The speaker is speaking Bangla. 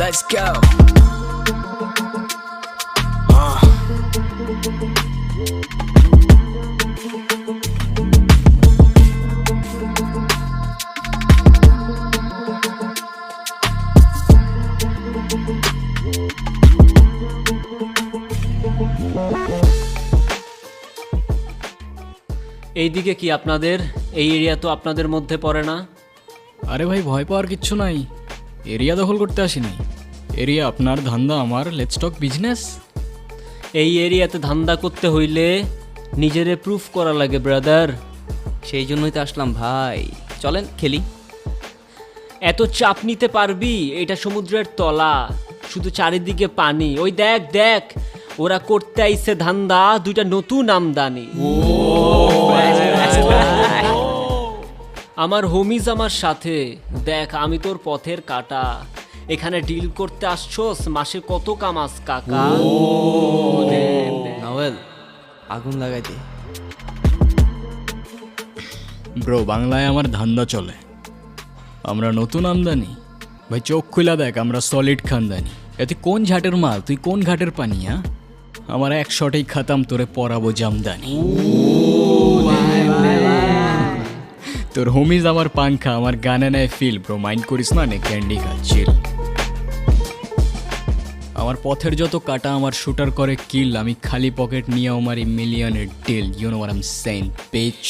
Let's go. এইদিকে কি আপনাদের এই এরিয়া তো আপনাদের মধ্যে পড়ে না? আরে ভাই ভয় পাওয়ার কিচ্ছু নাই, এরিয়া দখল করতে আসিনি। এরিয়া আপনার, ধান্দা আমার, লেটস টক বিজনেস। এই এরিয়াতে ধান্দা করতে হইলে নিজেরে প্রুফ করা লাগে ব্রাদার। সেই জন্যই তো আসলাম ভাই, চলেন খেলি। এত চাপ নিতে পারবি? এটা সমুদ্রের তলা, শুধু চারিদিকে পানি। ওই দেখ দেখ, ওরা করতে আইছে ধান্দা, দুইটা নতুন আমদানি। আমার হোমিজ আমার সাথে, দেখ আমি তোর পথের কাটা। এখানে ডিল করতে আসছোস, মাসে কত কামাস কাকা? নভেল আগুন লাগাই দে। ব্রো, বাংলায় আমার ধান্দা চলে, আমরা নতুন আমদানি। ভাই চোখ খুলা দেখ, আমরা সলিড খানদানি। এতে কোন ঝাটের মাল, তুই কোন ঘাটের পানি? হ্যাঁ, আমার এক শটেই খাতাম, তোরে পরাবো জামদানি। তোর হোমিজ আমার পাংখা, আমার গানে নেয় ফিল। ব্রো মাইন্ড করিস না, নে ক্যান্ডি খা, চিল। আমার পথের যত কাটা আমার শুটার করে কিল। আমি খালি পকেট নিয়ে আমার মিলিয়নের deal. You know what I am saying, beach.